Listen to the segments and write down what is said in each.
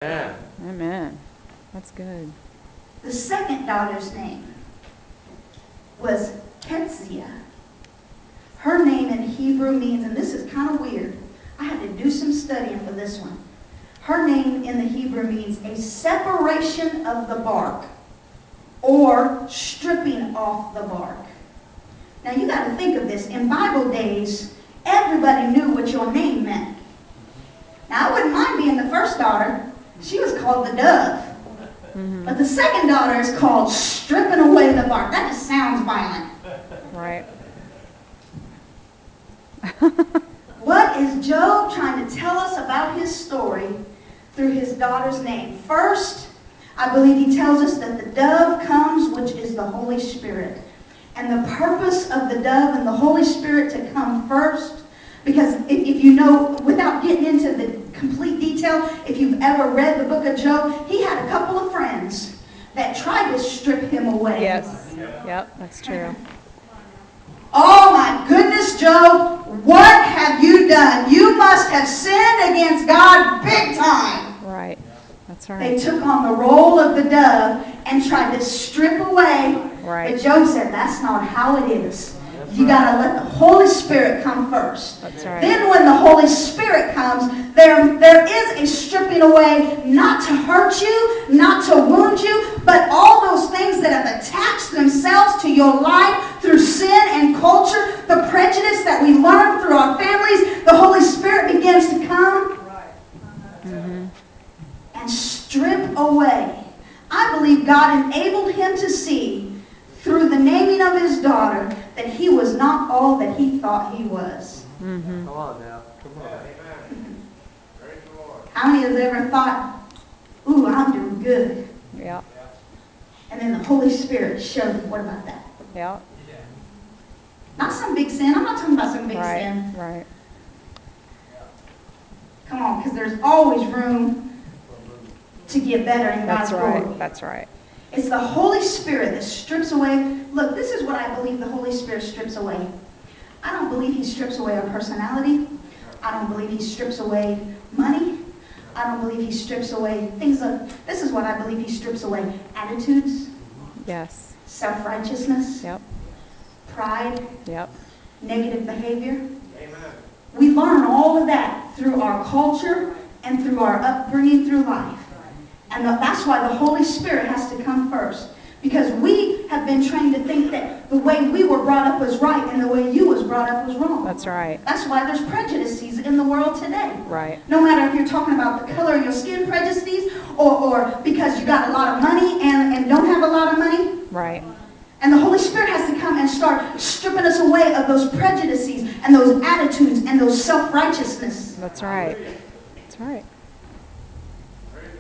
Amen. Amen. That's good. The second daughter's name was Ketzia. Her name in Hebrew means, and this is kind of weird, I had to do some studying for this one. Her name in the Hebrew means a separation of the bark or stripping off the bark. Now you got to think of this. In Bible days, everybody knew what your name meant. Now I wouldn't mind being the first daughter. She was called the dove. Mm-hmm. But the second daughter is called stripping away the bark. That just sounds violent. Right. What is Job trying to tell us about his story through his daughter's name? First, I believe he tells us that the dove comes, which is the Holy Spirit. And the purpose of the dove and the Holy Spirit to come first, because if you know, without getting into the complete detail, if you've ever read the book of Job, he had a couple of friends that tried to strip him away. Yes. Yep, that's true. Oh my goodness, Job, what have you done? You must have sinned against God big time. Right. That's They right. took on the role of the dove and tried to strip away. Right. But Job said, that's not how it is. You got to let the Holy Spirit come first. That's right. Then when the Holy Spirit comes, there is a stripping away, not to hurt you, not to wound you, but all those things that have attached themselves to your life through sin and culture, the prejudice that we learn through our families, the Holy Spirit begins to come Mm-hmm. and strip away. I believe God enabled him to see through the naming of his daughter that he was not all that he thought he was. Mm-hmm. Come on now. Come on. How many has ever thought, ooh, I'm doing good? Yep. And then the Holy Spirit showed you, what about that? Yep. Not some big sin. I'm not talking about some big Right. sin. Right. Come on, because there's always room to get better in God's That's glory. right. That's right. It's the Holy Spirit that strips away. Look, this is what I believe the Holy Spirit strips away. I don't believe he strips away our personality. I don't believe he strips away money. I don't believe he strips away things of, this is what I believe he strips away. Attitudes, Yes. self-righteousness, Yep. pride, Yep. negative behavior. We learn all of that through our culture and through our upbringing through life. And that's why the Holy Spirit has to come first. Because we have been trained to think that the way we were brought up was right and the way you was brought up was wrong. That's right. That's why there's prejudices in the world today. Right. No matter if you're talking about the color of your skin prejudices or because you got a lot of money and don't have a lot of money. Right. And the Holy Spirit has to come and start stripping us away of those prejudices and those attitudes and those self-righteousness. That's right. That's right.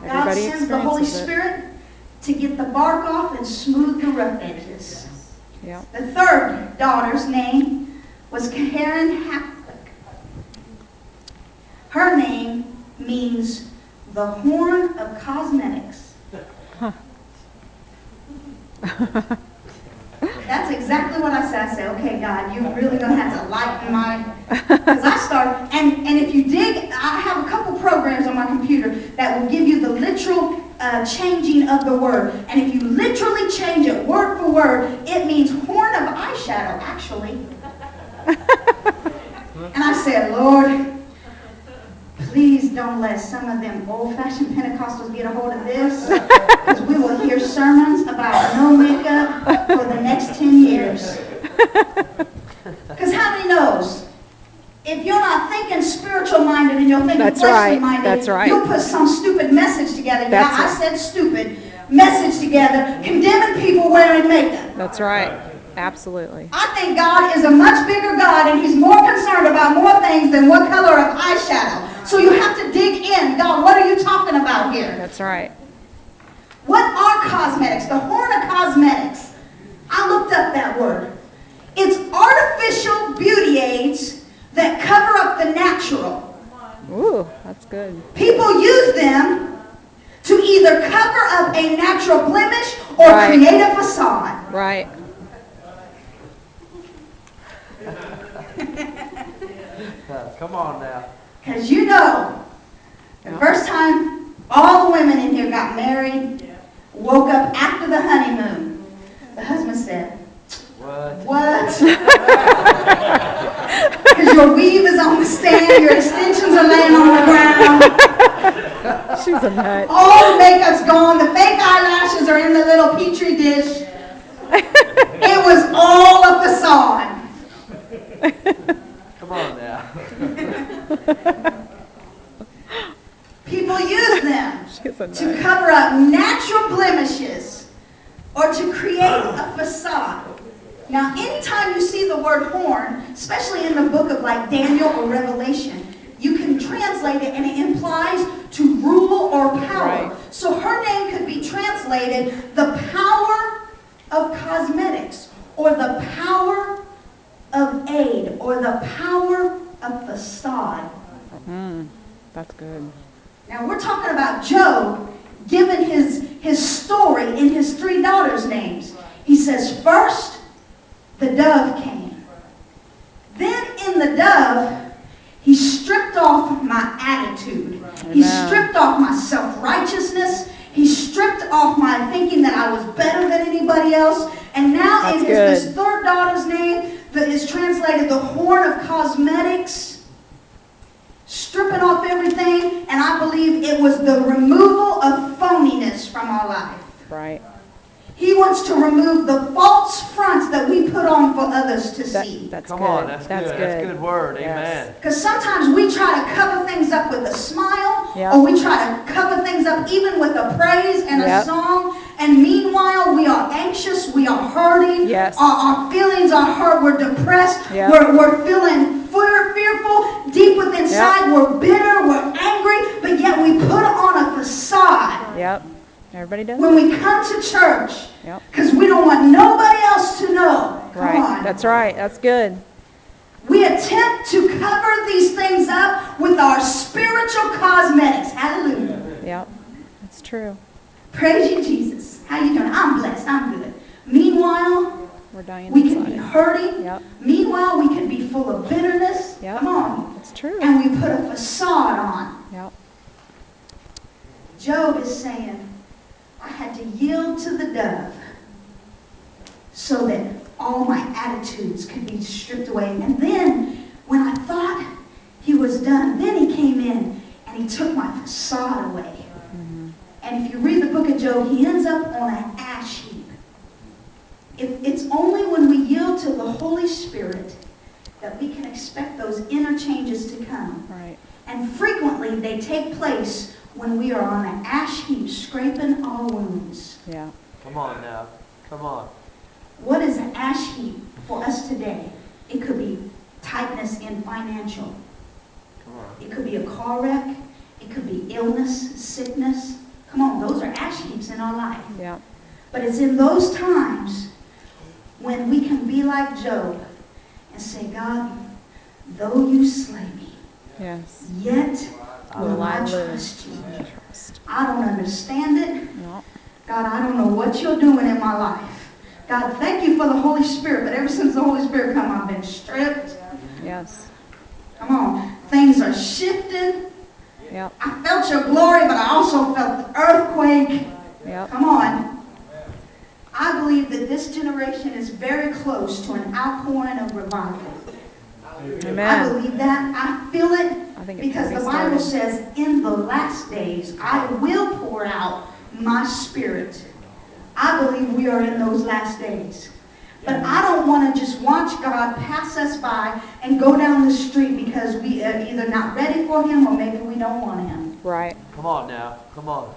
God Everybody sends the Holy experiences it. Spirit to get the bark off and smooth the rough edges. Yep. The third daughter's name was Karen Haplik. Her name means the horn of cosmetics. Huh. That's exactly what I said. I said, okay, God, you're really going to have to lighten my... Because I start... And if you dig, I have a couple programs on my computer that will give you the literal changing of the word. And if you literally change it word for word, it means horn of eyeshadow, actually. And I said, Lord, please don't let some of them old-fashioned Pentecostals get a hold of this, because we will hear sermons about no makeup for the next 10 years. Because how many knows? If you're not thinking spiritual-minded and you're thinking That's right. fleshly-minded, That's right. you'll put some stupid message together. That's I it. said stupid. Message together, condemning people wearing makeup. That's right. Absolutely. I think God is a much bigger God, and he's more concerned about more things than what color of eyeshadow. So you have to dig in. God, what are you talking about here? That's right. What are cosmetics? The horn of cosmetics. I looked up that word. It's artificial beauty aids that cover up the natural. Ooh, that's good. People use them to either cover up a natural blemish or Right. create a facade. Right. Come on now. Because you know, the first time All the women in here got married, woke up after the honeymoon. The husband said, What? Because your weave is on the stand, your extensions are laying on the ground. She's a nut. All the makeup's gone, the fake eyelashes are in the little petri dish. It was all a facade. Come on now. People use them She's a to nut. cover up natural blemishes or to create a facade. Now, anytime you see the word horn, especially in the book of like Daniel or Revelation, you can translate it and it implies to rule or power. Right. So her name could be translated the power of cosmetics or the power of aid or the power of facade. That's good. Now we're talking about Job giving his story in his 3 daughters' names. He says, first, the dove came. Then in the dove, he stripped off my attitude. He Amen. stripped off my self-righteousness. He stripped off my thinking that I was better than anybody else. And now That's in good. his 3rd daughter's name, that is translated the horn of cosmetics. Stripping off everything, and I believe it was the removal of phoniness from our life. Right. He wants to remove the false fronts that we put on for others to see. That's Come good. on, that's good. That's good word. Yes. Amen. Because sometimes we try to cover things up with a smile, Yep. or we try to cover things up even with a praise and a Yep. song, and meanwhile we are anxious, we are hurting, Yes. our feelings are hurt, we're depressed, Yep. we're feeling fearful, deep within inside, we're bitter, we're angry, but yet we put on a facade Yep. Everybody does. when we come to church Yep. because we don't want nobody else to know. Come Right. on. That's right. That's good. We attempt to cover these things up with our spiritual cosmetics. Hallelujah. Yep. That's true. Praise you, Jesus. How you doing? I'm blessed. I'm good. Meanwhile, We're dying we can be inside. hurting. Yep. Meanwhile, we can be full of bitterness. Yep. Come on. That's true. And we put a facade on. Yep. Job is saying, I had to yield to the dove so that all my attitudes could be stripped away. And then, when I thought he was done, then he came in and he took my facade away. Mm-hmm. And if you read the book of Job, he ends up on an ash heap. It's only when we yield to the Holy Spirit that we can expect those inner changes to come. Right. And frequently, they take place when we are on an ash heap, scraping our wounds. Yeah. Come on now. Come on. What is an ash heap for us today? It could be tightness in financial. Come on. It could be a car wreck. It could be illness, sickness. Come on, those are ash heaps in our life. Yeah. But it's in those times when we can be like Job and say, God, though you slay me, Yes. yet Will will I I live? trust you. Trust. I don't understand it. Yep. God, I don't know what you're doing in my life. God, thank you for the Holy Spirit, but ever since the Holy Spirit come, I've been stripped. Yes. Come on. Things are shifted. Yep. I felt your glory, but I also felt the earthquake. Yep. Come on. I believe that this generation is very close to an outpouring of revival. I Amen. believe that. I feel it I think it's because the already Bible started. says, in the last days, I will pour out my spirit. I believe we are in those last days. But I don't want to just watch God pass us by and go down the street because we are either not ready for him or maybe we don't want him. Right. Come on now. Come on.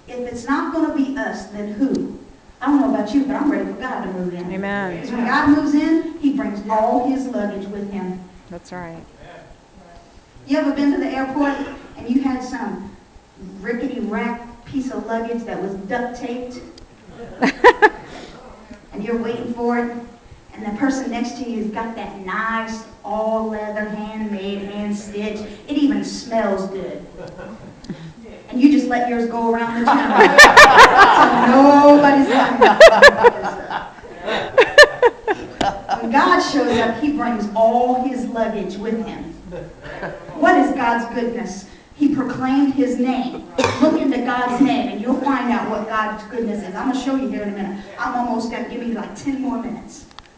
If it's not going to be us, then who? I don't know about you, but I'm ready for God to move in. Amen. Because when God moves in, he brings all his luggage with him. That's right. You ever been to the airport and you had some rickety rack piece of luggage that was duct taped? And you're waiting for it, and the person next to you has got that nice, all leather, handmade, hand stitched. It even smells good. And you just let yours go around the town. So nobody's like, when God shows up, he brings all his luggage with him. What is God's goodness? He proclaimed his name. Look into God's name and you'll find out what God's goodness is. I'm going to show you here in a minute. I'm almost going to give you like 10 more minutes.